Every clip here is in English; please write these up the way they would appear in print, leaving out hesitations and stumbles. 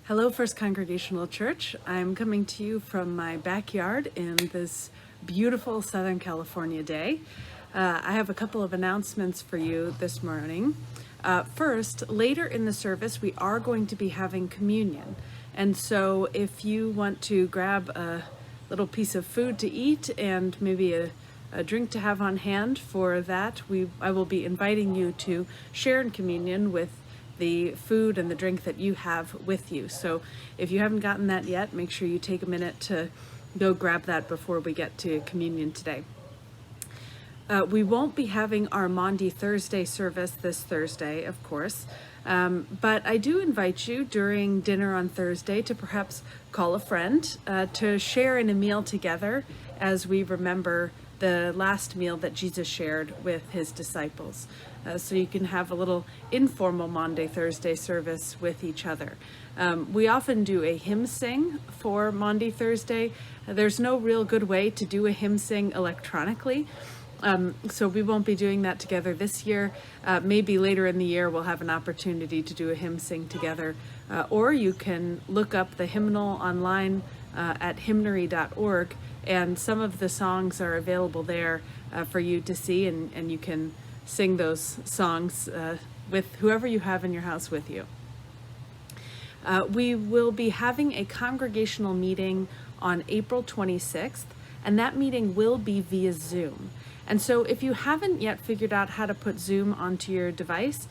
Hello, First Congregational Church. I'm coming to you from my backyard in this beautiful Southern California day. I have a couple of announcements for you this morning. First, later in the service, we are going to be having communion. And so if you want to grab a little piece of food to eat and maybe a drink to have on hand for that, I will be inviting you to share in communion with the food and the drink that you have with you. So if you haven't gotten that yet, make sure you take a minute to go grab that before we get to communion today. We won't be having our Maundy Thursday service this Thursday, of course, but I do invite you during dinner on Thursday to perhaps call a friend to share in a meal together as we remember the last meal that Jesus shared with his disciples. So you can have a little informal Maundy Thursday service with each other. We often do a hymn sing for Maundy Thursday. There's no real good way to do a hymn sing electronically. So we won't be doing that together this year. Maybe later in the year we'll have an opportunity to do a hymn sing together. Or you can look up the hymnal online at hymnary.org, and some of the songs are available there for you to see, and you can sing those songs with whoever you have in your house with you. We will be having a congregational meeting on April 26th, and that meeting will be via Zoom. And so if you haven't yet figured out how to put Zoom onto your device,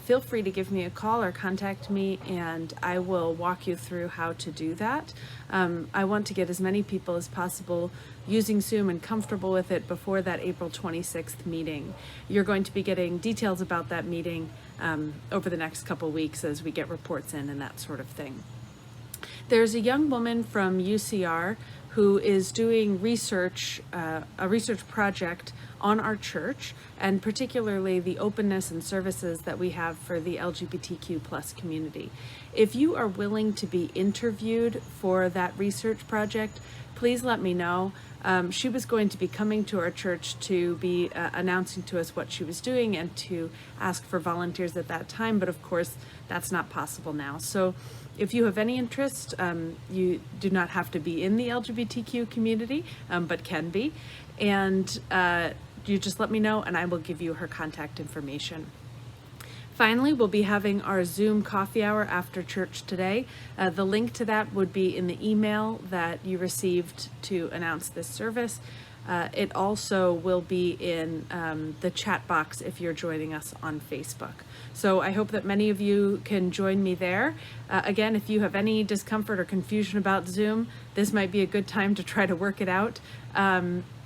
feel free to give me a call or contact me, and I will walk you through how to do that. I want to get as many people as possible using Zoom and comfortable with it before that April 26th meeting. You're going to be getting details about that meeting over the next couple weeks as we get reports in and that sort of thing. There's a young woman from UCR who is doing research, a research project on our church, and particularly the openness and services that we have for the LGBTQ plus community. If you are willing to be interviewed for that research project, please let me know. She was going to be coming to our church to be announcing to us what she was doing and to ask for volunteers at that time, but of course that's not possible now. So if you have any interest, you do not have to be in the LGBTQ community, but can be, and you just let me know and I will give you her contact information. Finally, we'll be having our Zoom coffee hour after church today. The link to that would be in the email that you received to announce this service. It also will be in the chat box if you're joining us on Facebook. So I hope that many of you can join me there. Again, if you have any discomfort or confusion about Zoom, this might be a good time to try to work it out.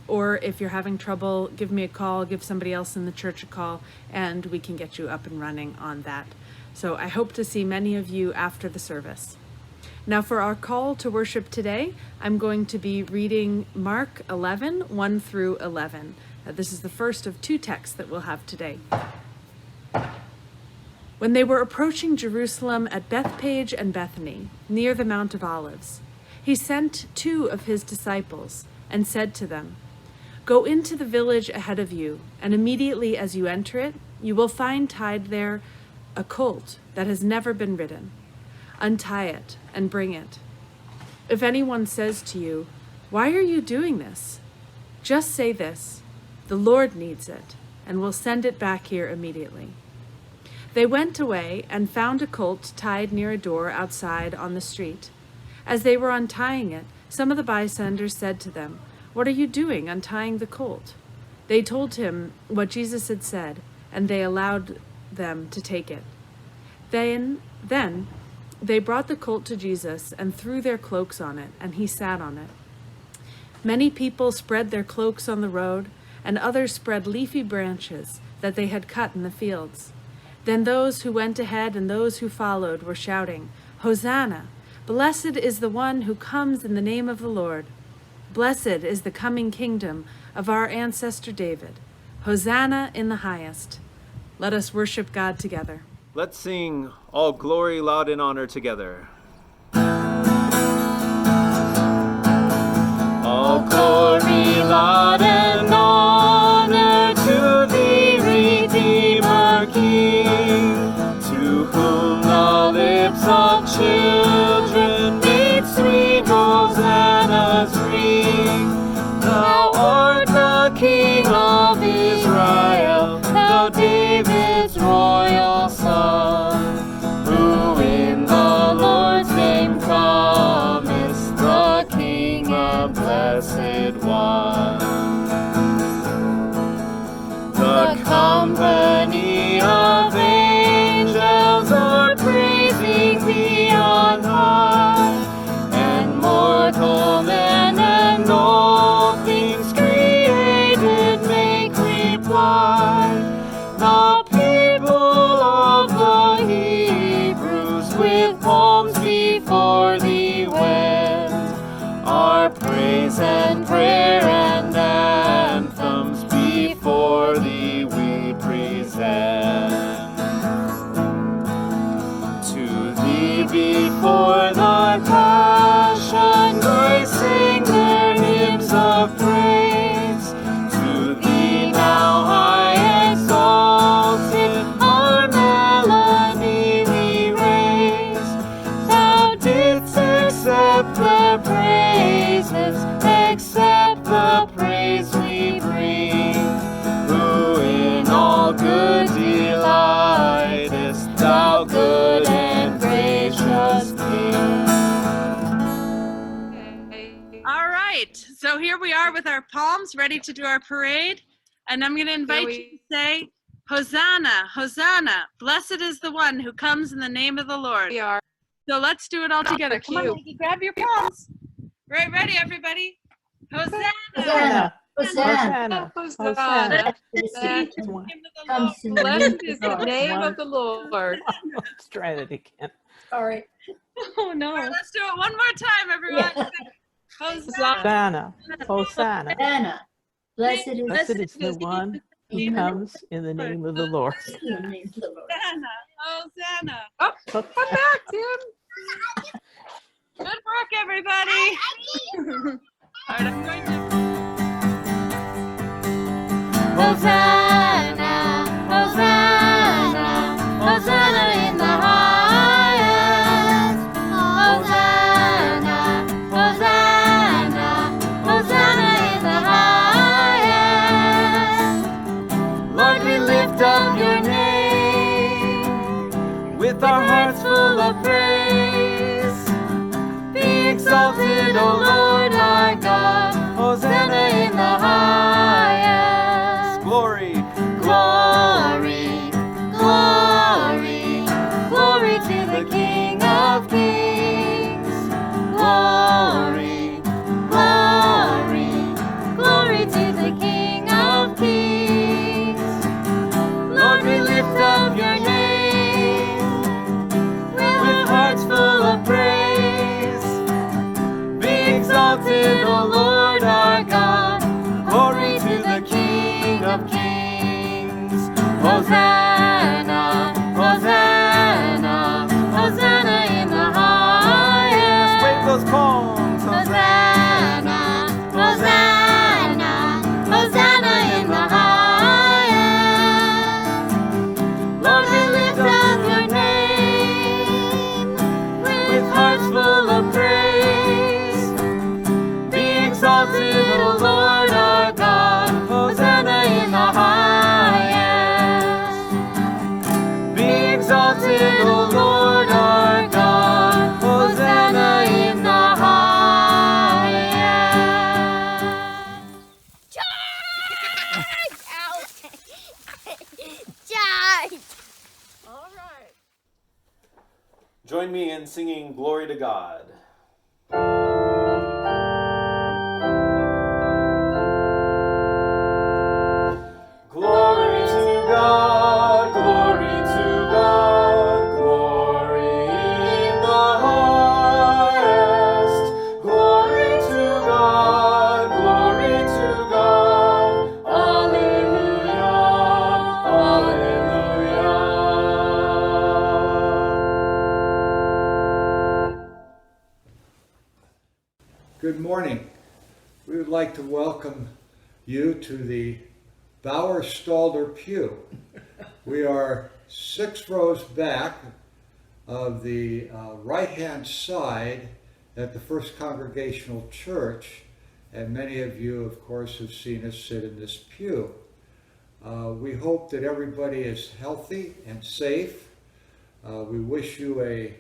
Or if you're having trouble, give me a call, give somebody else in the church a call, and we can get you up and running on that. So I hope to see many of you after the service. Now for our call to worship today, I'm going to be reading Mark 11, 1 through 11. This is the first of two texts that we'll have today. When they were approaching Jerusalem at Bethphage and Bethany, near the Mount of Olives, he sent two of his disciples and said to them, "Go into the village ahead of you, and immediately as you enter it, you will find tied there a colt that has never been ridden. Untie it and bring it. If anyone says to you, 'Why are you doing this?' just say this, 'The Lord needs it,' and will send it back here immediately." They went away and found a colt tied near a door outside on the street. As they were untying it, some of the bystanders said to them, "What are you doing untying the colt?" They told him what Jesus had said, and they allowed them to take it. Then they brought the colt to Jesus and threw their cloaks on it, and he sat on it. Many people spread their cloaks on the road, and others spread leafy branches that they had cut in the fields. Then those who went ahead and those who followed were shouting, "Hosanna! Blessed is the one who comes in the name of the Lord. Blessed is the coming kingdom of our ancestor David. Hosanna in the highest." Let us worship God together. Let's sing All Glory, Laud, and Honor together. All glory, laud, and honor to the Redeemer King, to whom the lips of children thou David's royal son, who in the Lord's name comest, the King, the Blessed One. The company of angels are praising thee on high, and mortal men and all things created make reply. The people of the Hebrews with palms before thee wend, our praise and prayer and anthems before thee we present. To thee before thy passion they sing their hymns of praise. To thee now high exalted our melody we raise. Thou didst accept the praises, accept the praise we bring, who in all good delightest, thou good and gracious King. All right, so here we are with our palms ready to do our parade. And I'm going to invite you to say, Hosanna, Hosanna, blessed is the one who comes in the name of the Lord. We are. So let's do it all together. Come on, you. Maggie, grab your palms. Right, ready, everybody? Hosanna. Hosanna, Hosanna. Hosanna, Hosanna. Blessed is the name of the Comes in the Lord. name Blessed of is the the Lord. name of the Lord. Let's try that again. Sorry. Oh, no. All right, let's do it one more time, everyone. Yeah. Hosanna. Hosanna, Hosanna. Hosanna. Blessed is the one who comes in the name of the Lord. In the name of the Lord. Hosanna. Hosanna. Oh, come back, Tim. Good work, everybody. All right, I'm going to... Hosanna, Hosanna, Hosanna in the highest. Hosanna, Hosanna, Hosanna in the highest. Lord, we lift up your name with our hearts full of praise. Be exalted, O Lord our God. Hosanna in the highest. Glory. Glory, glory, glory to the King of Kings. Glory, glory, glory to the King of Kings. Lord, we lift up your name with hearts full of praise. Be exalted, O Lord our God. Glory to the King of Kings. Hosanna, Hosanna, Hosanna in the highest. Wave those palms. Hosanna, Hosanna, Hosanna in the highest. Lord, we lift up your name with hearts full of praise. Be exalted, O Lord our God. Hosanna in the highest. Be exalted, O Lord our God. Hosanna in the highest. Charge! All right. Join me in singing Glory to God. Glory to God, glory to God, glory in the highest. Glory to God, glory to God. Alleluia, alleluia. Good morning. We would like to welcome you to the Bauer Stalder pew. We are 6 rows back of the right-hand side at the First Congregational Church, and many of you, of course, have seen us sit in this pew. We hope that everybody is healthy and safe. We wish you a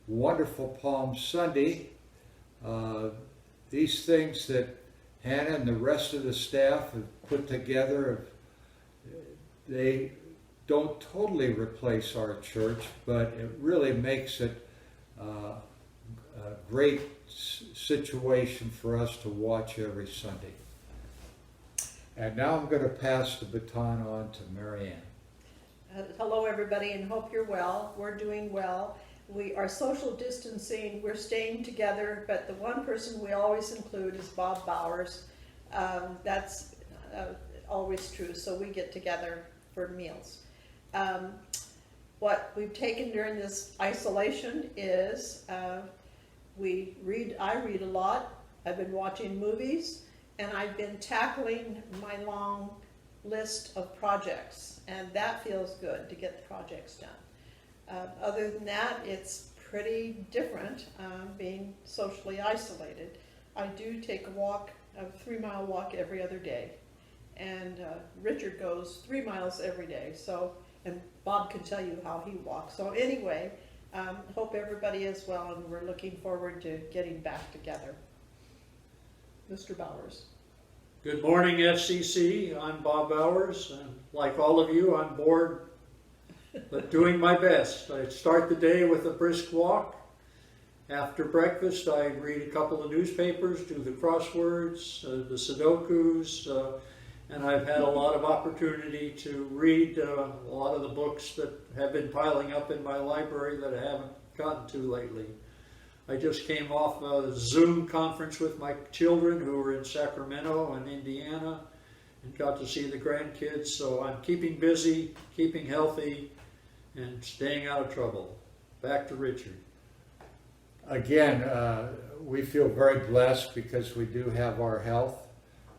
wonderful Palm Sunday. These things that Hannah and the rest of the staff have put together, they don't totally replace our church, but it really makes it a great situation for us to watch every Sunday. And now I'm going to pass the baton on to Marianne. Hello, everybody, and hope you're well. We're doing well. We are social distancing. We're staying together, but the one person we always include is Bob Bowers. That's always true, so we get together for meals. What we've taken during this isolation is I read a lot. I've been watching movies, and I've been tackling my long list of projects, and that feels good to get the projects done. Other than that, it's pretty different being socially isolated. I do take a walk, a 3-mile walk every other day, and Richard goes 3 miles every day. So, and Bob can tell you how he walks. So anyway, hope everybody is well, and we're looking forward to getting back together. Mr. Bowers. Good morning, FCC. I'm Bob Bowers, and like all of you, I'm bored, but doing my best. I start the day with a brisk walk. After breakfast, I read a couple of newspapers, do the crosswords, the Sudokus, and I've had a lot of opportunity to read a lot of the books that have been piling up in my library that I haven't gotten to lately. I just came off a Zoom conference with my children who were in Sacramento and Indiana and got to see the grandkids. So I'm keeping busy, keeping healthy, and staying out of trouble. Back to Richard. Again, we feel very blessed because we do have our health.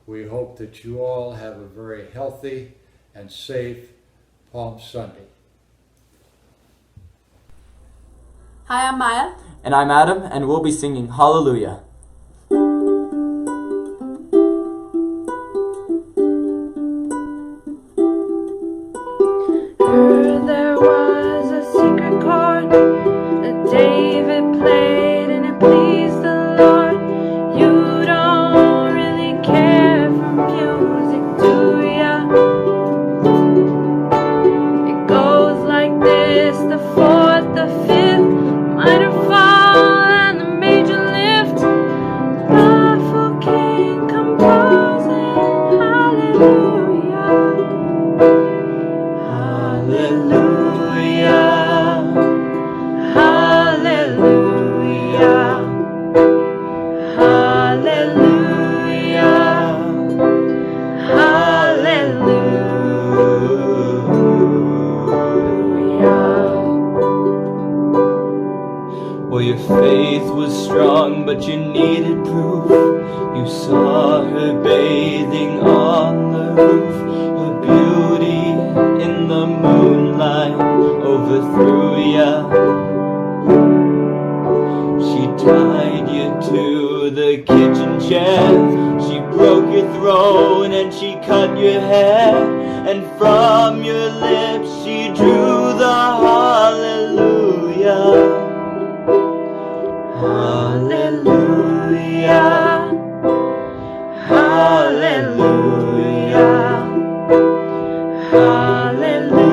We hope that you all have a very healthy and safe Palm Sunday. Hi, I'm Maya. And I'm Adam, and we'll be singing Hallelujah. Heard there was a secret chord that David played and it pleased the Lord. You don't really care for music, do ya? It goes like this, the fourth, the fifth, minor fall and the major lift. Lawful king composing, hallelujah, hallelujah, hallelujah, hallelujah, hallelujah. Well, your faith was strong, but you needed proof. You saw her bathing on the roof. Her beauty in the moonlight overthrew ya. She tied you to the kitchen chair. She broke your throne and she cut your hair. And from your lips she drew the hallelujah. Hallelujah, hallelujah, hallelujah,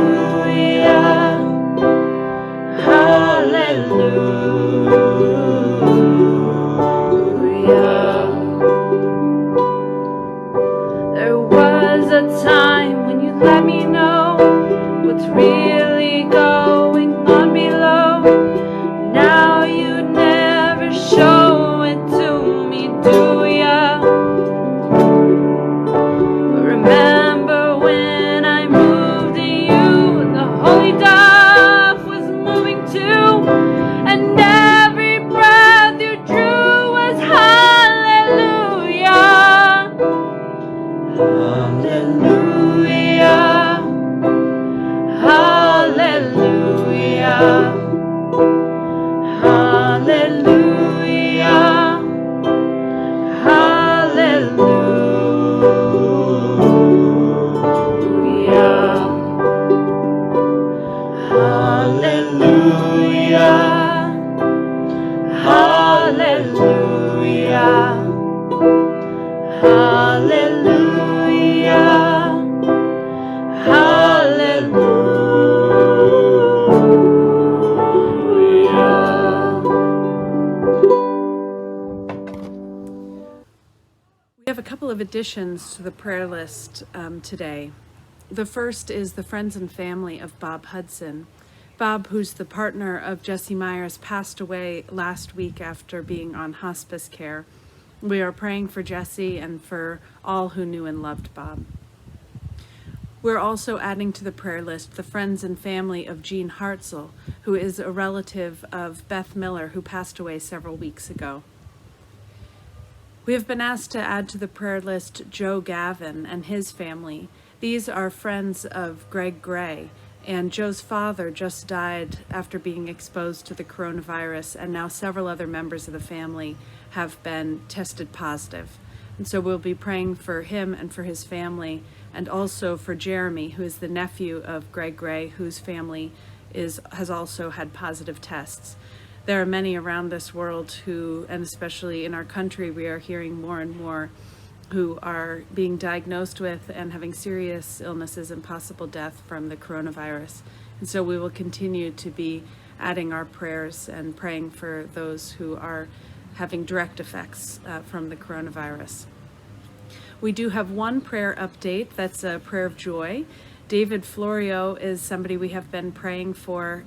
hallelujah. There was a time when you let me know what's really going on below. Now you never show it to me, do ya? But remember when I moved to you, the holy dove was moving too, and every breath you drew was hallelujah, hallelujah, hallelujah. of additions to the prayer list today. The first is the friends and family of Bob Hudson. Bob, who's the partner of Jesse Myers, passed away last week after being on hospice care. We are praying for Jesse and for all who knew and loved Bob. We're also adding to the prayer list the friends and family of Jean Hartzell, who is a relative of Beth Miller, who passed away several weeks ago. We have been asked to add to the prayer list Joe Gavin and his family. These are friends of Greg Gray, and Joe's father just died after being exposed to the coronavirus, and now several other members of the family have been tested positive. And so we'll be praying for him and for his family, and also for Jeremy, who is the nephew of Greg Gray, whose family has also had positive tests. There are many around this world who, and especially in our country, we are hearing more and more who are being diagnosed with and having serious illnesses and possible death from the coronavirus. And so we will continue to be adding our prayers and praying for those who are having direct effects from the coronavirus. We do have one prayer update. That's a prayer of joy. David Florio is somebody we have been praying for.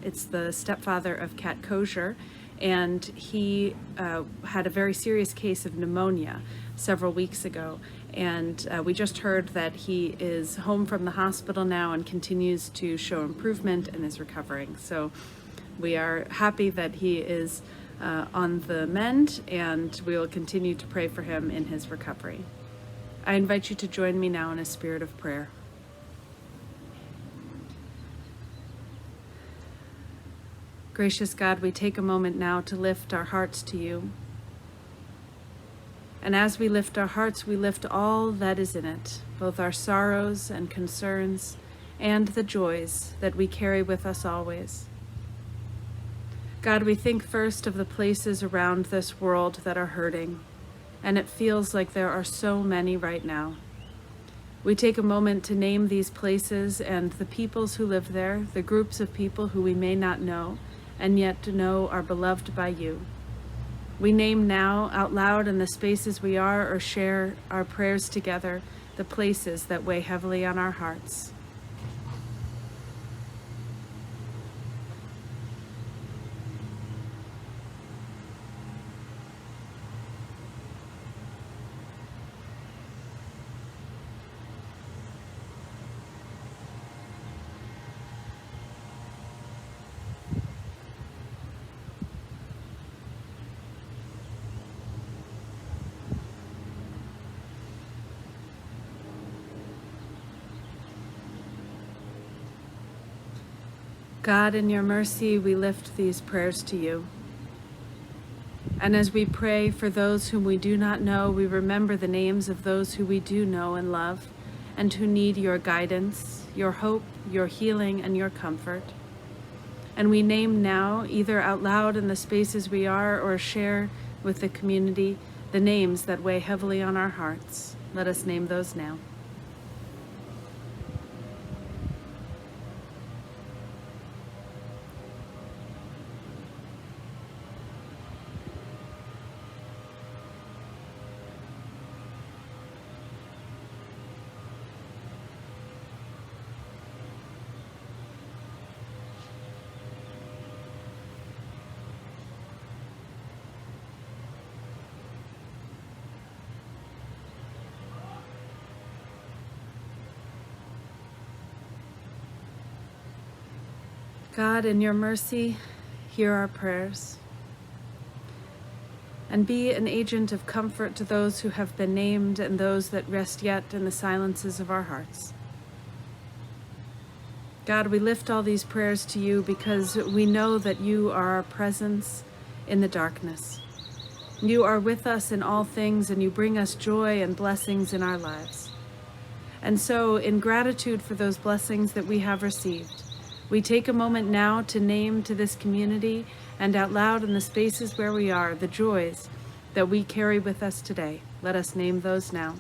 It's the stepfather of Kat Kosher, and he had a very serious case of pneumonia several weeks ago. And we just heard that he is home from the hospital now and continues to show improvement and is recovering. So we are happy that he is on the mend, and we will continue to pray for him in his recovery. I invite you to join me now in a spirit of prayer. Gracious God, we take a moment now to lift our hearts to you. And as we lift our hearts, we lift all that is in it, both our sorrows and concerns and the joys that we carry with us always. God, we think first of the places around this world that are hurting, and it feels like there are so many right now. We take a moment to name these places and the peoples who live there, the groups of people who we may not know, and yet to know are beloved by you. We name now out loud in the spaces we are or share our prayers together, the places that weigh heavily on our hearts. God, in your mercy, we lift these prayers to you. And as we pray for those whom we do not know, we remember the names of those who we do know and love, and who need your guidance, your hope, your healing, and your comfort. And we name now, either out loud in the spaces we are or share with the community, the names that weigh heavily on our hearts. Let us name those now. God, in your mercy, hear our prayers, and be an agent of comfort to those who have been named and those that rest yet in the silences of our hearts. God, we lift all these prayers to you because we know that you are our presence in the darkness. You are with us in all things, and you bring us joy and blessings in our lives. And so, in gratitude for those blessings that we have received, we take a moment now to name to this community and out loud in the spaces where we are the joys that we carry with us today. Let us name those now.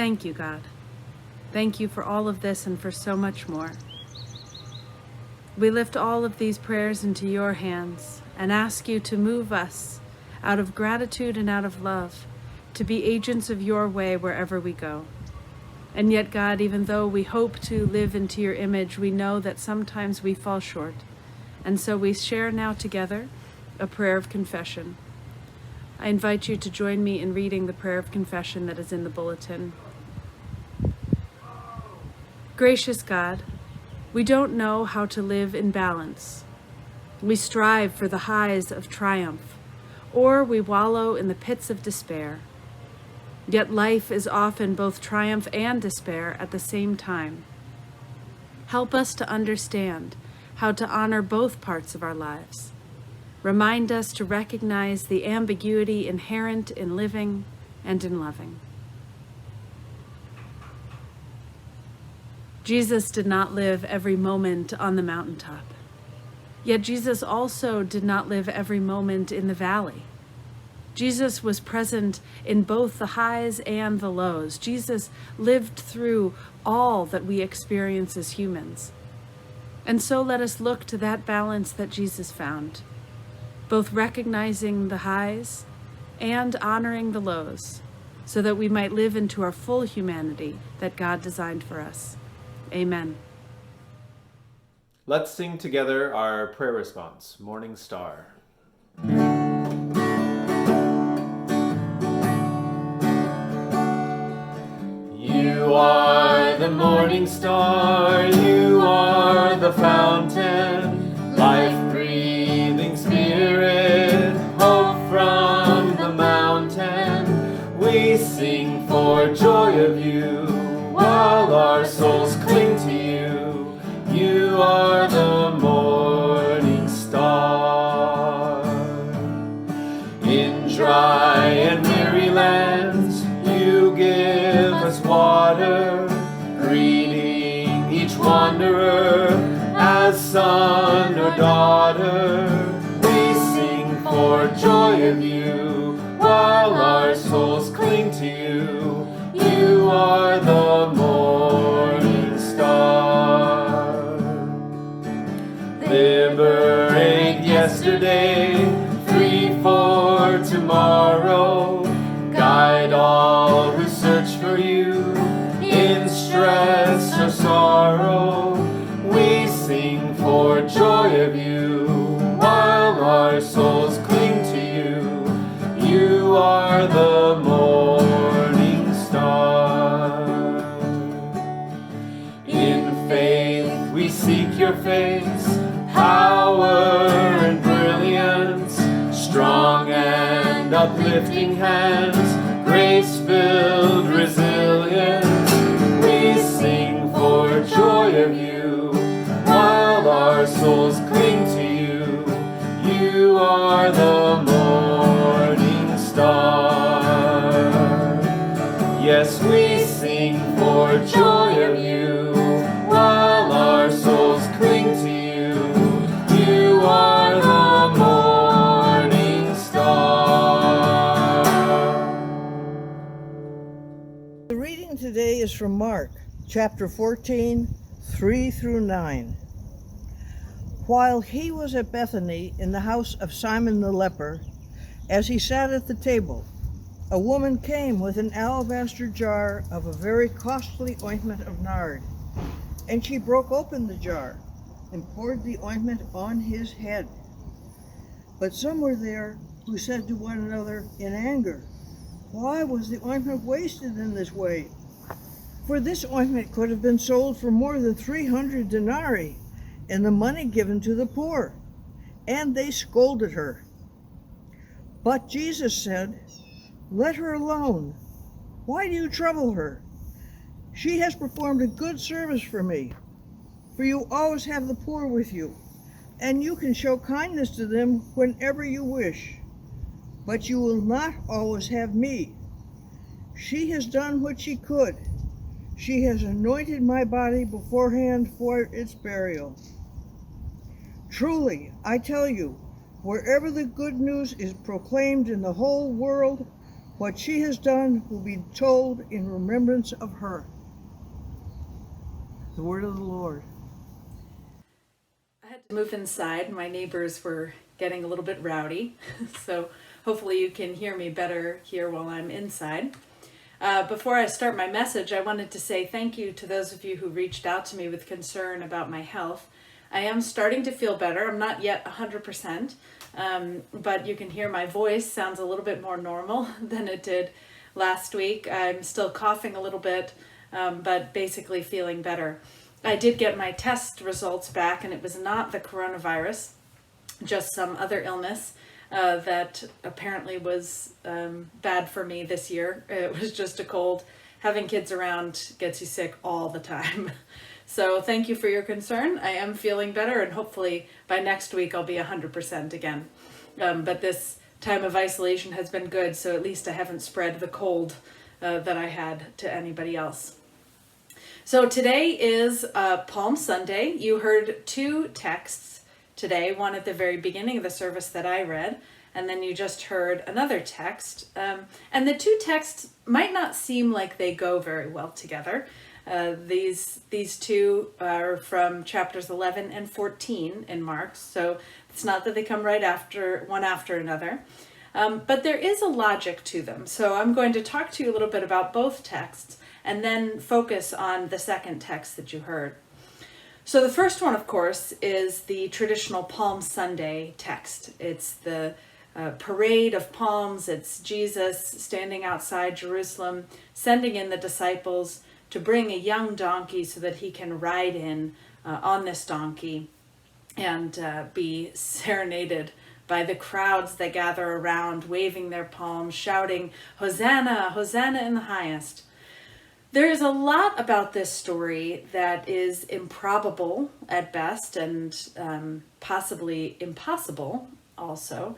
thank you, God. Thank you for all of this and for so much more. We lift all of these prayers into your hands and ask you to move us out of gratitude and out of love to be agents of your way wherever we go. And yet, God, even though we hope to live into your image, we know that sometimes we fall short. And so we share now together a prayer of confession. I invite you to join me in reading the prayer of confession that is in the bulletin. Gracious God, we don't know how to live in balance. We strive for the highs of triumph, or we wallow in the pits of despair. Yet life is often both triumph and despair at the same time. Help us to understand how to honor both parts of our lives. Remind us to recognize the ambiguity inherent in living and in loving. Jesus did not live every moment on the mountaintop. Yet Jesus also did not live every moment in the valley. Jesus was present in both the highs and the lows. Jesus lived through all that we experience as humans. And so let us look to that balance that Jesus found, both recognizing the highs and honoring the lows, so that we might live into our full humanity that God designed for us. Amen. Let's sing together our prayer response, Morning Star. You are the morning star, you are the fountain, life-breathing spirit, hope from the mountain. We sing for joy of you, while our souls cling to you. You are the morning star. In dry and weary lands, you give us water, greeting each wanderer as son or daughter. We sing for joy of you, while our souls cling to you. You are the morning star. Liberate yesterday, free for tomorrow. Guide all who search for you in stress or sorrow. We sing for joy of you, while our souls cling to you. You are the morning star. In faith we seek your face, power and brilliance, strong and uplifting hands, grace-filled resilience. We sing for joy of you, while our souls cling to you. You are the morning star. Yes, we sing for joy of you, while our souls cling to you. You are the morning star. The reading today is from Mark, chapter 14, 3 through 9. While he was at Bethany in the house of Simon the leper, as he sat at the table, a woman came with an alabaster jar of a very costly ointment of nard, and she broke open the jar and poured the ointment on his head. But some were there who said to one another in anger, "Why was the ointment wasted in this way? For this ointment could have been sold for more than 300 denarii, and the money given to the poor." And they scolded her. But Jesus said, "Let her alone. Why do you trouble her? She has performed a good service for me. For you always have the poor with you, and you can show kindness to them whenever you wish. But you will not always have me. She has done what she could. She has anointed my body beforehand for its burial. Truly, I tell you, wherever the good news is proclaimed in the whole world, What she has done will be told in remembrance of her. The word of the Lord. I had to move inside. My neighbors were getting a little bit rowdy, so hopefully you can hear me better here while I'm inside. Before I start my message, I wanted to say thank you to those of you who reached out to me with concern about my health. I am starting to feel better. I'm not yet 100%, but you can hear my voice sounds a little bit more normal than it did last week. I'm still coughing a little bit, but basically feeling better. I did get my test results back, and it was not the coronavirus, just some other illness that apparently was bad for me this year. It was just a cold. Having kids around gets you sick all the time. So thank you for your concern. I am feeling better, and hopefully by next week I'll be 100% again. But this time of isolation has been good, so at least I haven't spread the cold that I had to anybody else. So today is Palm Sunday. You heard two texts today, one at the very beginning of the service that I read, and then you just heard another text. And the two texts might not seem like they go very well together. These two are from chapters 11 and 14 in Mark, so it's not that they come right after one after another, but there is a logic to them. So I'm going to talk to you a little bit about both texts and then focus on the second text that you heard. So the first one, of course, is the traditional Palm Sunday text. It's the parade of palms. It's Jesus standing outside Jerusalem, sending in the disciples to bring a young donkey so that he can ride in on this donkey and be serenaded by the crowds that gather around, waving their palms, shouting, "Hosanna, Hosanna in the highest." There is a lot about this story that is improbable at best and possibly impossible also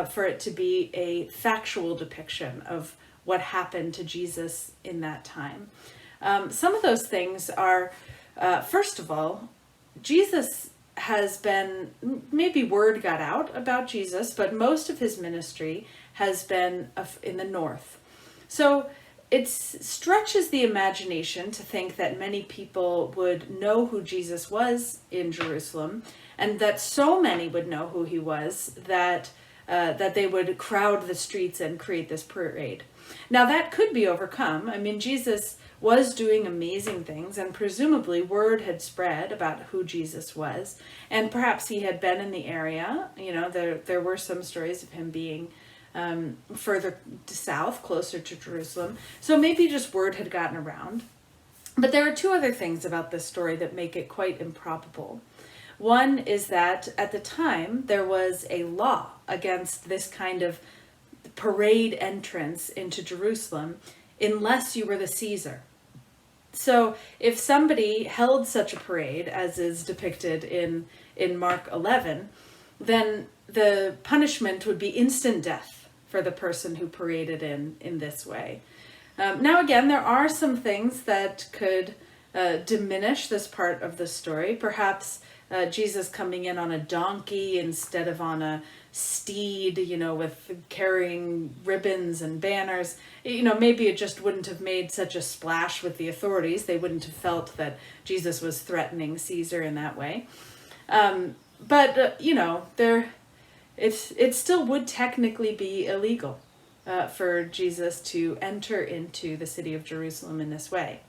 for it to be a factual depiction of what happened to Jesus in that time. Some of those things are, first of all, Jesus has been, maybe word got out about Jesus, but most of his ministry has been in the north. So it stretches the imagination to think that many people would know who Jesus was in Jerusalem, and that so many would know who he was that they would crowd the streets and create this parade. Now that could be overcome. I mean, Jesus was doing amazing things, and presumably word had spread about who Jesus was, and perhaps he had been in the area. You know, there were some stories of him being further south, closer to Jerusalem. So maybe just word had gotten around. But there are two other things about this story that make it quite improbable. One is that at the time there was a law against this kind of parade entrance into Jerusalem unless you were the Caesar. So if somebody held such a parade, as is depicted in Mark 11, then the punishment would be instant death for the person who paraded in this way. Now again, there are some things that could diminish this part of the story. Perhaps Jesus coming in on a donkey instead of on a steed, you know, with carrying ribbons and banners. You know, maybe it just wouldn't have made such a splash with the authorities. They wouldn't have felt that Jesus was threatening Caesar in that way. But you know, it still would technically be illegal for Jesus to enter into the city of Jerusalem in this way.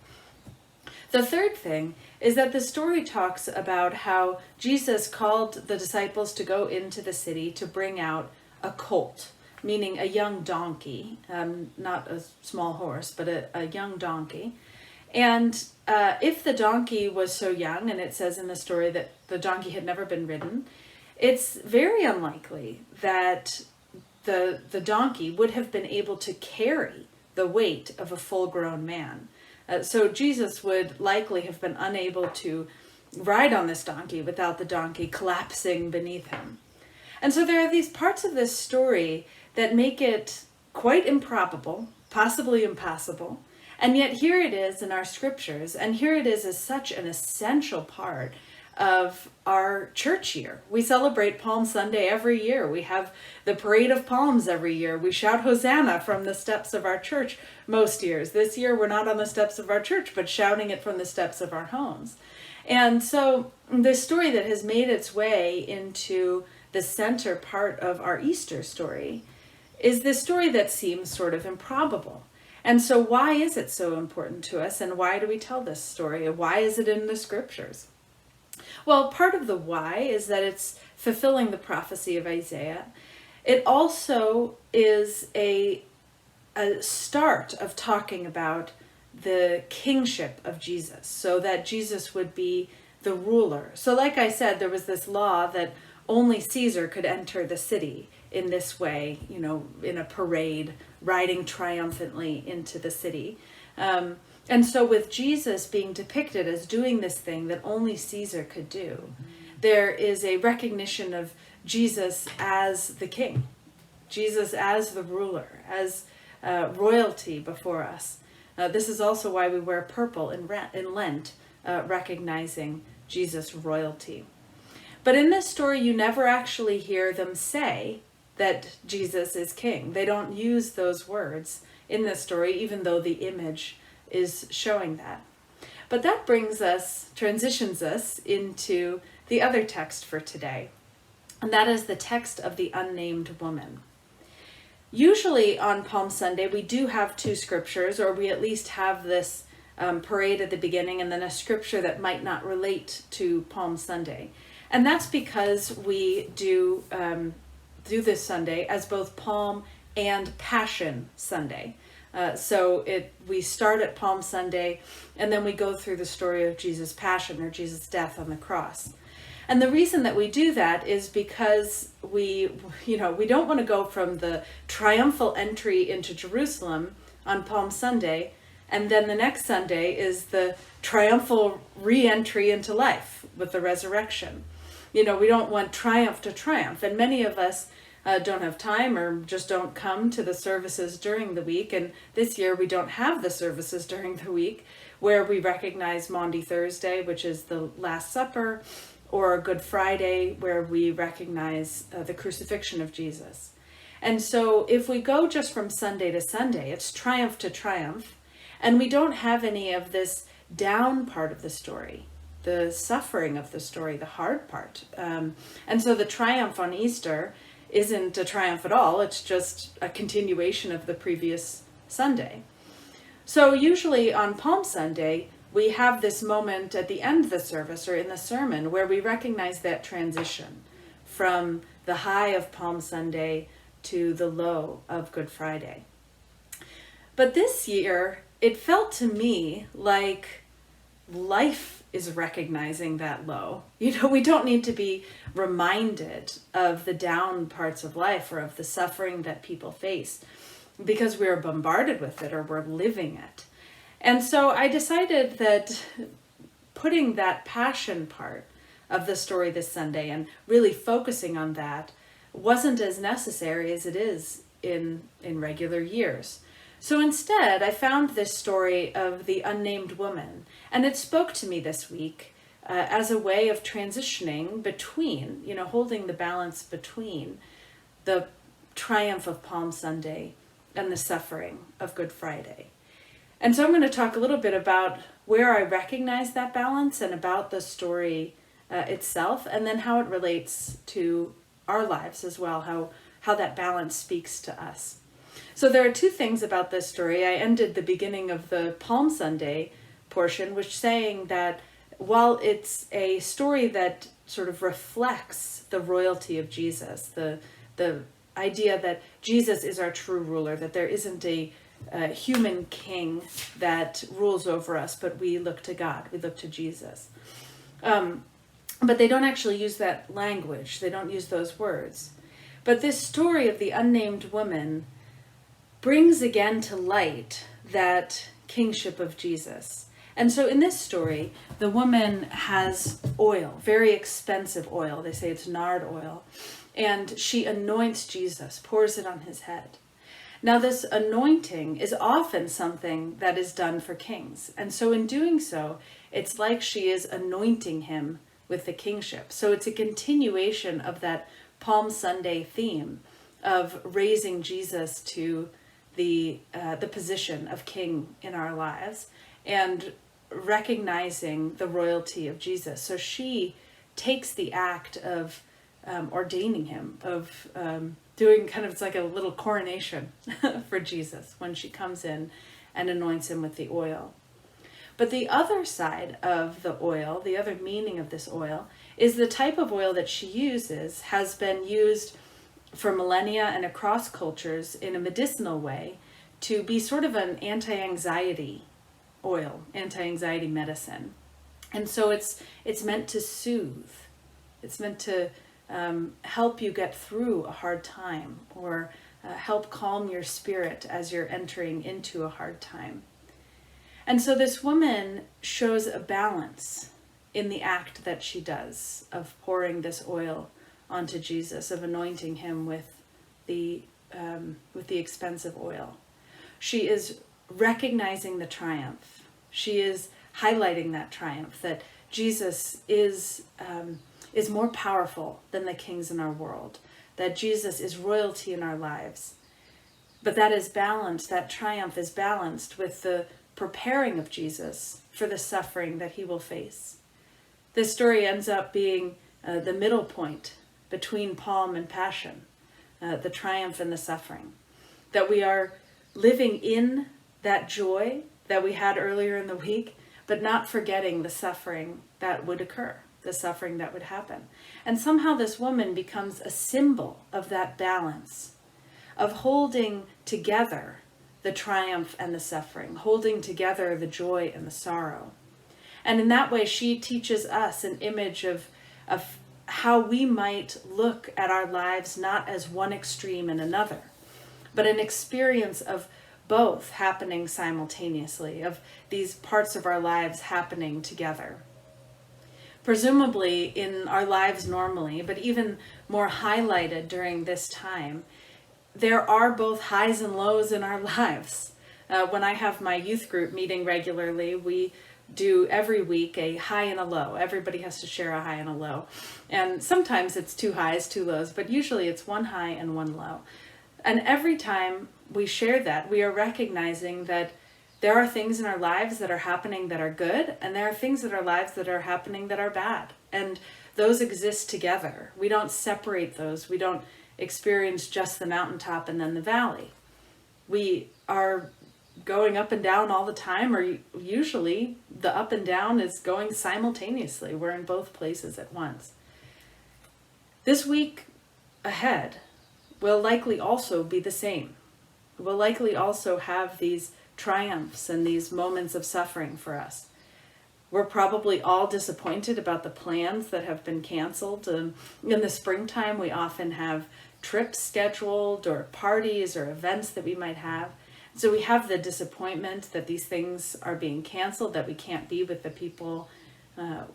The third thing is that the story talks about how Jesus called the disciples to go into the city to bring out a colt, meaning a young donkey, not a small horse, but a young donkey. And if the donkey was so young, and it says in the story that the donkey had never been ridden, it's very unlikely that the donkey would have been able to carry the weight of a full-grown man. So Jesus would likely have been unable to ride on this donkey without the donkey collapsing beneath him. And so there are these parts of this story that make it quite improbable, possibly impossible, and yet here it is in our scriptures, and here it is as such an essential part of our church year. We celebrate Palm Sunday every year. We have the Parade of Palms every year. We shout Hosanna from the steps of our church most years. This year we're not on the steps of our church, but shouting it from the steps of our homes. And so the story that has made its way into the center part of our Easter story is this story that seems sort of improbable. And so why is it so important to us, and why do we tell this story, and why is it in the scriptures? Well, part of the why is that it's fulfilling the prophecy of Isaiah. It also is a start of talking about the kingship of Jesus, so that Jesus would be the ruler. So like I said, there was this law that only Caesar could enter the city in this way, you know, in a parade, riding triumphantly into the city. And so with Jesus being depicted as doing this thing that only Caesar could do, there is a recognition of Jesus as the king, Jesus as the ruler, as royalty before us. This is also why we wear purple in Lent, recognizing Jesus' royalty. But in this story, you never actually hear them say that Jesus is king. They don't use those words in this story, even though the image is showing that. But that transitions us into the other text for today, and that is the text of the unnamed woman. Usually on Palm Sunday, we do have two scriptures, or we at least have this parade at the beginning and then a scripture that might not relate to Palm Sunday. And that's because we do this Sunday as both Palm and Passion Sunday. So we start at Palm Sunday, and then we go through the story of Jesus' passion, or Jesus' death on the cross. And the reason that we do that is because we don't want to go from the triumphal entry into Jerusalem on Palm Sunday, and then the next Sunday is the triumphal re-entry into life with the resurrection. We don't want triumph to triumph, and many of us don't have time or just don't come to the services during the week. And this year we don't have the services during the week where we recognize Maundy Thursday, which is the Last Supper, or Good Friday, where we recognize the crucifixion of Jesus. And so if we go just from Sunday to Sunday, it's triumph to triumph, and we don't have any of this down part of the story, the suffering of the story, the hard part. And so the triumph on Easter isn't a triumph at all. It's just a continuation of the previous Sunday. So usually on Palm Sunday, we have this moment at the end of the service or in the sermon where we recognize that transition from the high of Palm Sunday to the low of Good Friday. But this year, it felt to me like life is recognizing that low. We don't need to be reminded of the down parts of life or of the suffering that people face because we're bombarded with it or we're living it. And so I decided that putting that passion part of the story this Sunday and really focusing on that wasn't as necessary as it is in regular years. So instead, I found this story of the unnamed woman, and it spoke to me this week as a way of transitioning between, holding the balance between the triumph of Palm Sunday and the suffering of Good Friday. And so I'm going to talk a little bit about where I recognize that balance and about the story itself, and then how it relates to our lives as well, how that balance speaks to us. So there are two things about this story. I ended the beginning of the Palm Sunday portion with saying that while it's a story that sort of reflects the royalty of Jesus, the idea that Jesus is our true ruler, that there isn't a human king that rules over us, but we look to God, we look to Jesus. But they don't actually use that language. They don't use those words. But this story of the unnamed woman brings again to light that kingship of Jesus. And so in this story, the woman has oil, very expensive oil. They say it's nard oil. And she anoints Jesus, pours it on his head. Now this anointing is often something that is done for kings. And so in doing so, it's like she is anointing him with the kingship. So it's a continuation of that Palm Sunday theme of raising Jesus to the position of king in our lives and recognizing the royalty of Jesus. So she takes the act of ordaining him, of doing kind of, it's like a little coronation for Jesus when she comes in and anoints him with the oil. But the other side of the oil, the other meaning of this oil, is the type of oil that she uses has been used for millennia and across cultures in a medicinal way to be sort of an anti-anxiety oil, anti-anxiety medicine. And so it's meant to soothe. It's meant to help you get through a hard time, or help calm your spirit as you're entering into a hard time. And so this woman shows a balance in the act that she does of pouring this oil onto Jesus, of anointing him with the expensive oil. She is recognizing the triumph. She is highlighting that triumph, that Jesus is more powerful than the kings in our world, that Jesus is royalty in our lives. But that is balanced, that triumph is balanced with the preparing of Jesus for the suffering that he will face. This story ends up being the middle point between Palm and Passion, the triumph and the suffering. That we are living in that joy that we had earlier in the week, but not forgetting the suffering that would occur, the suffering that would happen. And somehow this woman becomes a symbol of that balance, of holding together the triumph and the suffering, holding together the joy and the sorrow. And in that way, she teaches us an image of how we might look at our lives not as one extreme and another, but an experience of both happening simultaneously, of these parts of our lives happening together. Presumably in our lives normally, but even more highlighted during this time, there are both highs and lows in our lives. When I have my youth group meeting regularly, we do every week a high and a low. Everybody has to share a high and a low. And sometimes it's 2 highs, 2 lows, but usually it's 1 high and 1 low. And every time we share that, we are recognizing that there are things in our lives that are happening that are good, and there are things in our lives that are happening that are bad. And those exist together. We don't separate those. We don't experience just the mountaintop and then the valley. We are going up and down all the time, or usually the up and down is going simultaneously. We're in both places at once. This week ahead will likely also be the same. We'll likely also have these triumphs and these moments of suffering for us. We're probably all disappointed about the plans that have been canceled. In the springtime, we often have trips scheduled or parties or events that we might have. So we have the disappointment that these things are being canceled, that we can't be with the people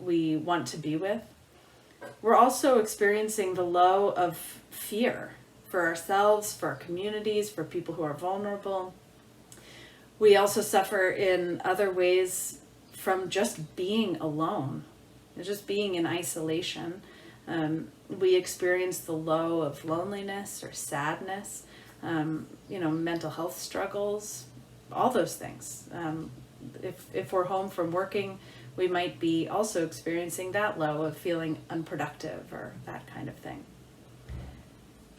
we want to be with. We're also experiencing the low of fear for ourselves, for our communities, for people who are vulnerable. We also suffer in other ways from just being alone, just being in isolation. We experience the low of loneliness or sadness, mental health struggles, all those things. If we're home from working, we might be also experiencing that low of feeling unproductive or that kind of thing.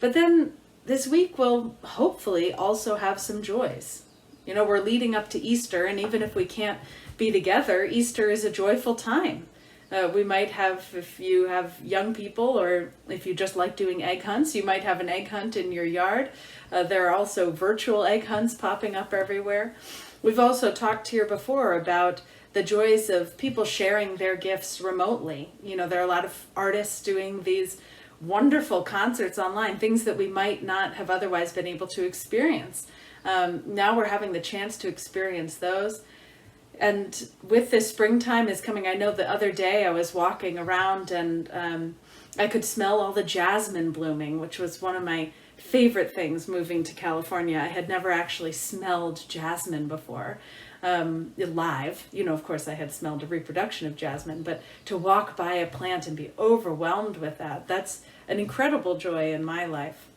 But then this week we'll hopefully also have some joys. We're leading up to Easter, and even if we can't be together, Easter is a joyful time. We might have, if you have young people or if you just like doing egg hunts, you might have an egg hunt in your yard. There are also virtual egg hunts popping up everywhere. We've also talked here before about the joys of people sharing their gifts remotely. There are a lot of artists doing these wonderful concerts online, things that we might not have otherwise been able to experience. Now we're having the chance to experience those. And with this springtime is coming, I know the other day I was walking around and I could smell all the jasmine blooming, which was one of my favorite things moving to California. I had never actually smelled jasmine before. live. Of course I had smelled a reproduction of jasmine, but to walk by a plant and be overwhelmed with that's an incredible joy in my life.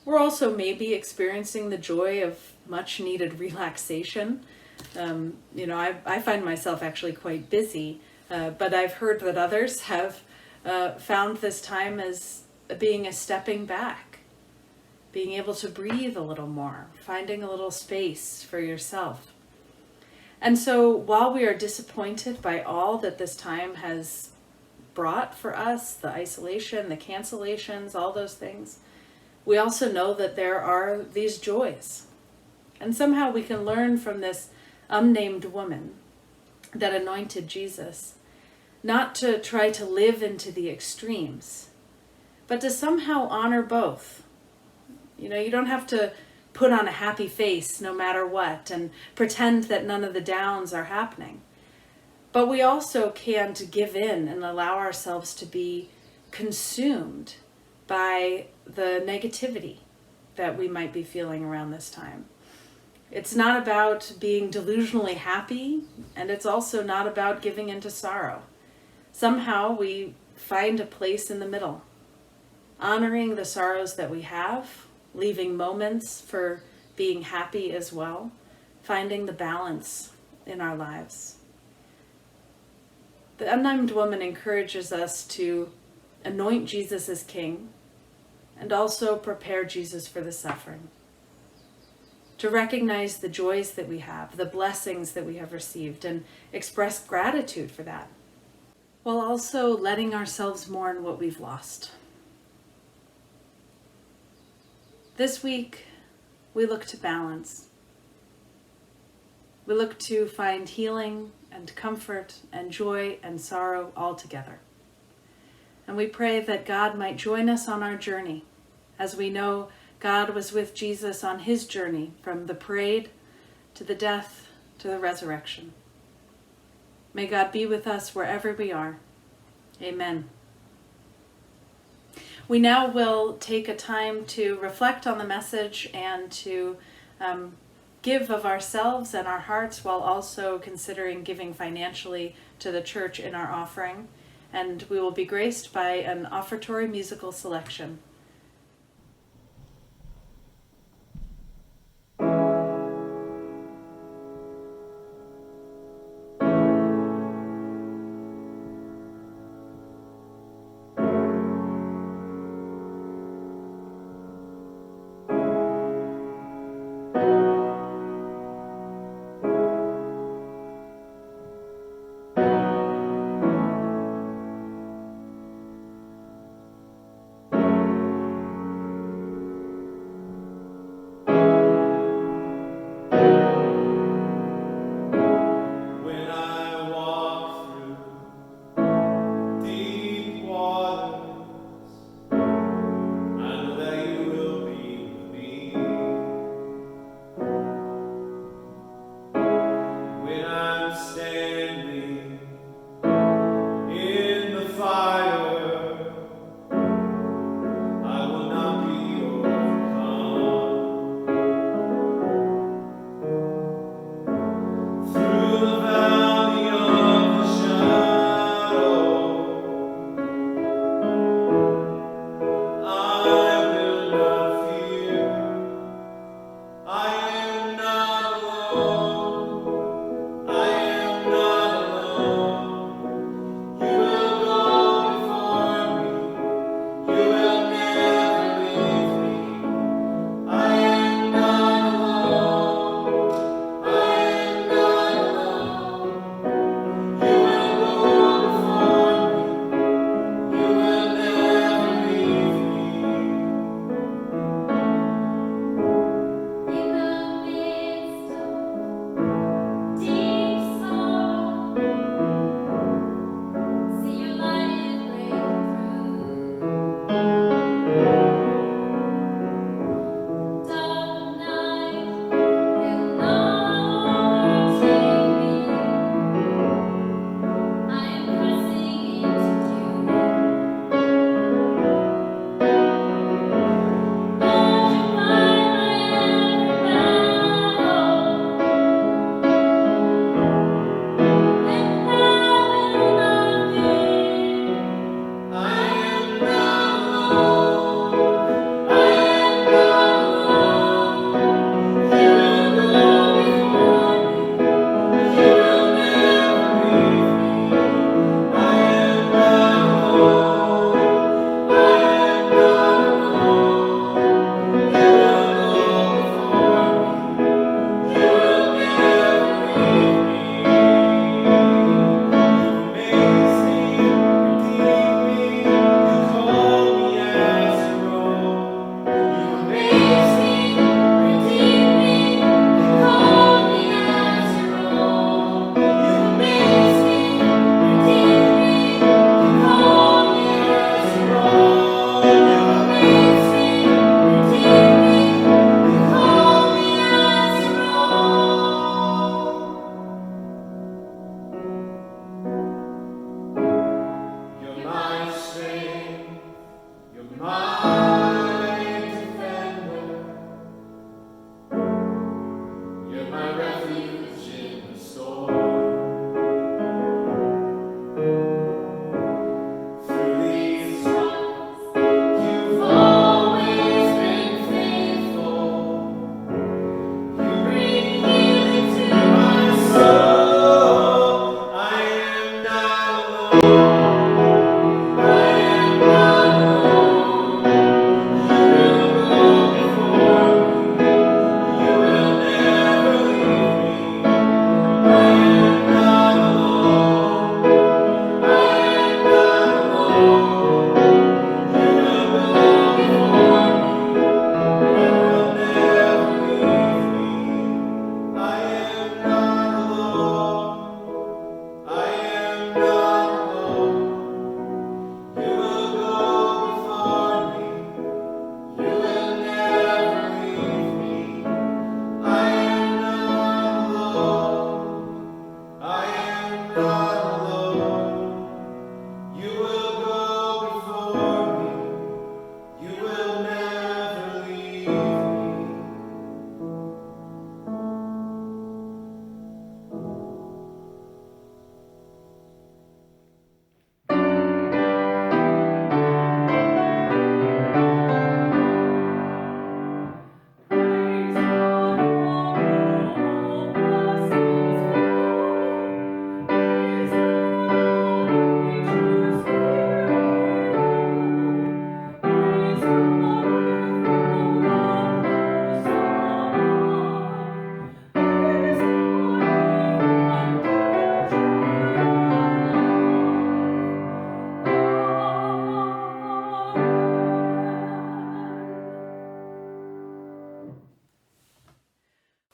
We're also maybe experiencing the joy of much needed relaxation. I find myself actually quite busy, but I've heard that others have found this time as being a stepping back, being able to breathe a little more, finding a little space for yourself. And so while we are disappointed by all that this time has brought for us, the isolation, the cancellations, all those things, we also know that there are these joys. And somehow we can learn from this unnamed woman that anointed Jesus, not to try to live into the extremes, but to somehow honor both. You don't have to put on a happy face no matter what and pretend that none of the downs are happening. But we also can't give in and allow ourselves to be consumed by the negativity that we might be feeling around this time. It's not about being delusionally happy, and it's also not about giving into sorrow. Somehow we find a place in the middle, honoring the sorrows that we have, leaving moments for being happy as well, finding the balance in our lives. The unnamed woman encourages us to anoint Jesus as King and also prepare Jesus for the suffering. To recognize the joys that we have, the blessings that we have received, and express gratitude for that, while also letting ourselves mourn what we've lost. This week, we look to balance. We look to find healing and comfort and joy and sorrow all together. And we pray that God might join us on our journey, as we know God was with Jesus on his journey from the parade to the death to the resurrection. May God be with us wherever we are. Amen. We now will take a time to reflect on the message and to give of ourselves and our hearts, while also considering giving financially to the church in our offering. And we will be graced by an offertory musical selection.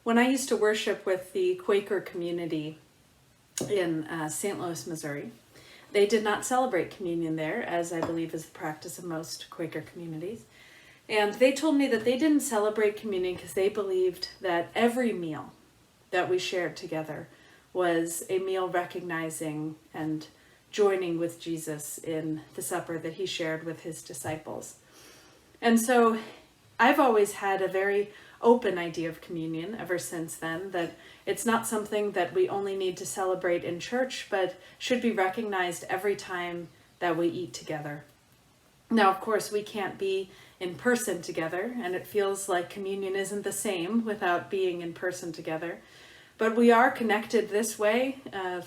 When I used to worship with the Quaker community in St. Louis, Missouri, they did not celebrate communion there, as I believe is the practice of most Quaker communities. And they told me that they didn't celebrate communion because they believed that every meal that we shared together was a meal recognizing and joining with Jesus in the supper that he shared with his disciples. And so I've always had a very open idea of communion ever since then, that it's not something that we only need to celebrate in church, but should be recognized every time that we eat together. Now, of course, we can't be in person together, and it feels like communion isn't the same without being in person together. But we are connected this way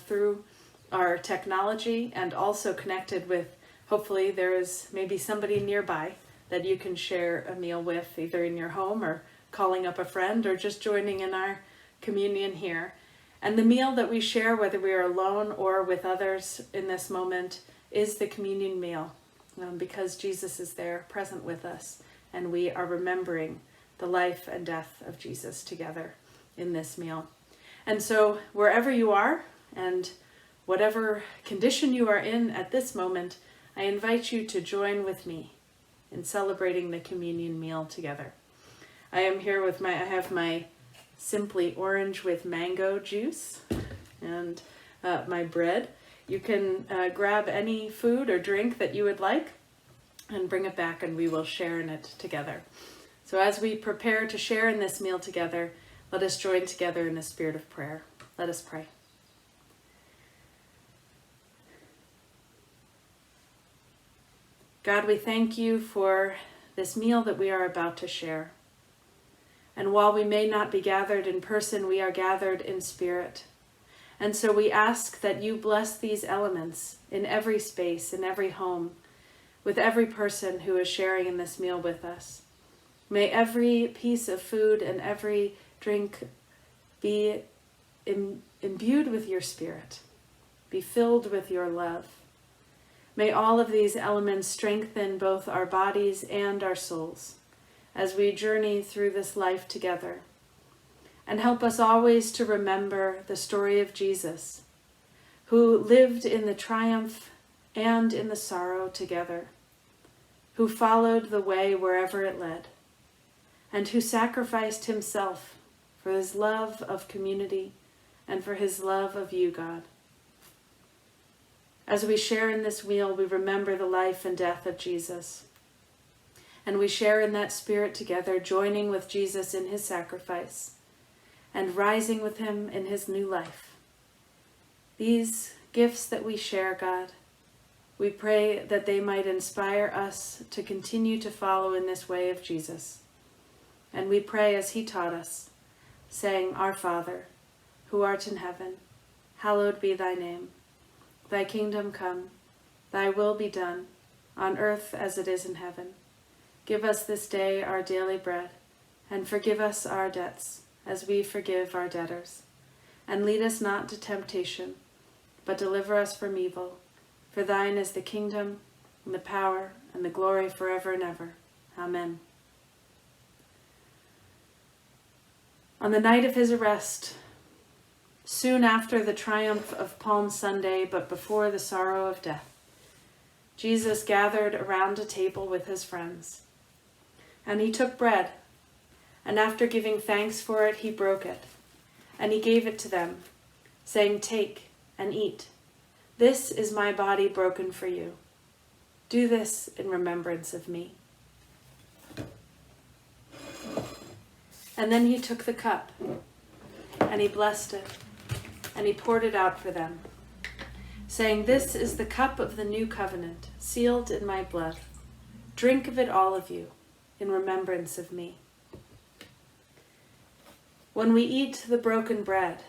through our technology, and also connected with, hopefully there is maybe somebody nearby that you can share a meal with, either in your home or calling up a friend or just joining in our communion here. And the meal that we share, whether we are alone or with others in this moment, is the communion meal, because Jesus is there present with us, and we are remembering the life and death of Jesus together in this meal. And so wherever you are and whatever condition you are in at this moment, I invite you to join with me in celebrating the communion meal together. I am here with I have my Simply Orange with mango juice and my bread. You can grab any food or drink that you would like and bring it back, and we will share in it together. So as we prepare to share in this meal together, let us join together in the spirit of prayer. Let us pray. God, we thank you for this meal that we are about to share. And while we may not be gathered in person, we are gathered in spirit. And so we ask that you bless these elements in every space, in every home, with every person who is sharing in this meal with us. May every piece of food and every drink be imbued with your spirit, be filled with your love. May all of these elements strengthen both our bodies and our souls as we journey through this life together. And help us always to remember the story of Jesus, who lived in the triumph and in the sorrow together, who followed the way wherever it led, and who sacrificed himself for his love of community and for his love of you, God. As we share in this meal, we remember the life and death of Jesus. And we share in that spirit together, joining with Jesus in his sacrifice and rising with him in his new life. These gifts that we share, God, we pray that they might inspire us to continue to follow in this way of Jesus. And we pray as he taught us, saying, Our Father, who art in heaven, hallowed be thy name. Thy kingdom come, thy will be done, on earth as it is in heaven. Give us this day our daily bread, and forgive us our debts, as we forgive our debtors. And lead us not to temptation, but deliver us from evil. For thine is the kingdom, and the power, and the glory forever and ever. Amen. On the night of his arrest, soon after the triumph of Palm Sunday, but before the sorrow of death, Jesus gathered around a table with his friends. And he took bread, and after giving thanks for it, he broke it, and he gave it to them, saying, Take and eat. This is my body broken for you. Do this in remembrance of me. And then he took the cup, and he blessed it, and he poured it out for them, saying, This is the cup of the new covenant, sealed in my blood. Drink of it, all of you, in remembrance of me. When we eat the broken bread,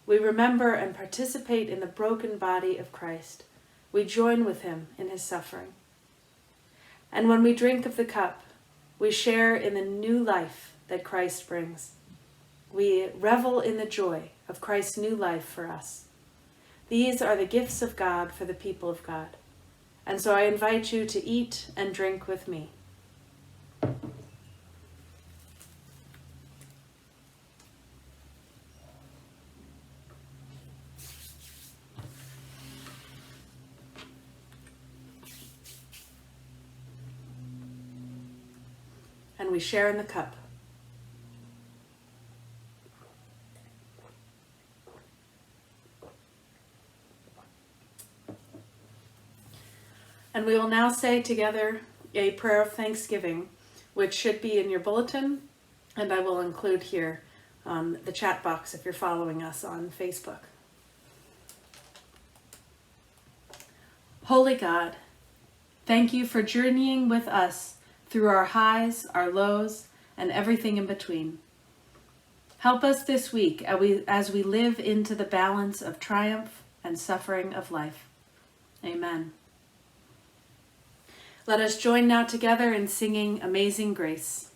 we remember and participate in the broken body of Christ. We join with him in his suffering. And when we drink of the cup, we share in the new life that Christ brings. We revel in the joy of Christ's new life for us. These are the gifts of God for the people of God. And so I invite you to eat and drink with me. and we share in the cup. And we will now say together a prayer of thanksgiving, which should be in your bulletin, and I will include here the chat box if you're following us on Facebook. Holy God, thank you for journeying with us through our highs, our lows, and everything in between. Help us this week as we live into the balance of triumph and suffering of life. Amen. Let us join now together in singing Amazing Grace.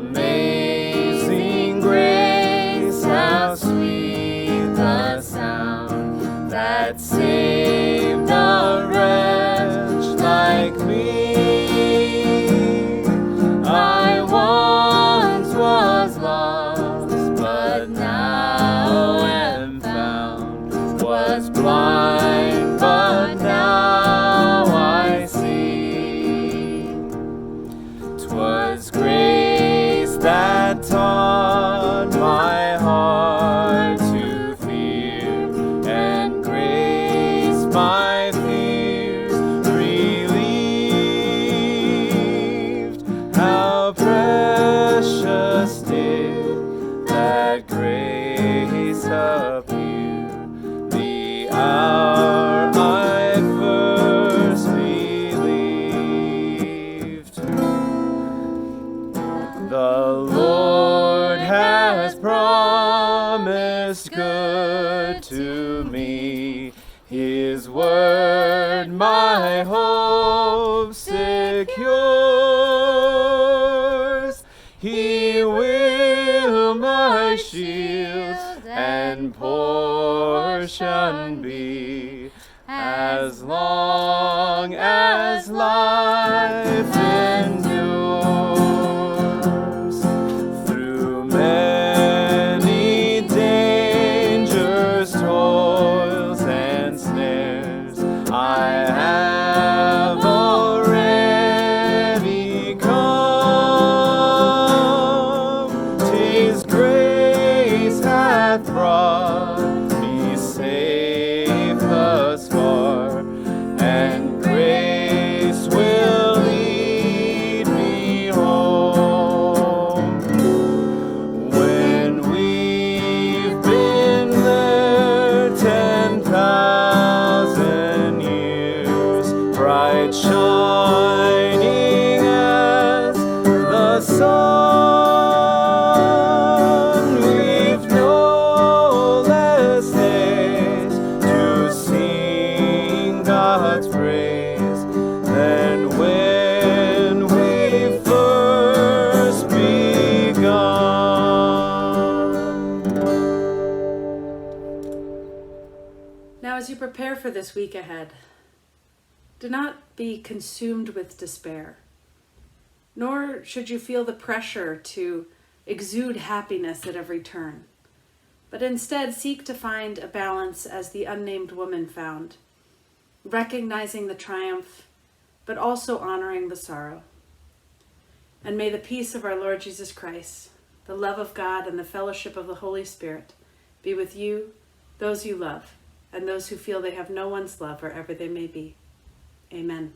Amazing grace, how sweet the sound that saved a wretch like me. I once was lost, but now am found. Was blind, but now I see. 'Twas grace that taught my heart to fear, and grace my fears relieved. How precious did that grace appear the hour I first believed. The Lord has promised good to me. His word my hope secures. He will my shield and portion be, as long as life endures. Through many dangers, toils, and snares, I have already come. 'Tis grace hath brought me safe thus far, and grace will lead me home. When we've been there 10,000 years, bright shining as the sun, we've no less days to sing God's praise than when we first begun. Now, as you prepare for this week ahead, do not be consumed with despair, nor should you feel the pressure to exude happiness at every turn, but instead seek to find a balance as the unnamed woman found, recognizing the triumph, but also honoring the sorrow. And may the peace of our Lord Jesus Christ, the love of God, and the fellowship of the Holy Spirit be with you, those you love, and those who feel they have no one's love wherever they may be. Amen.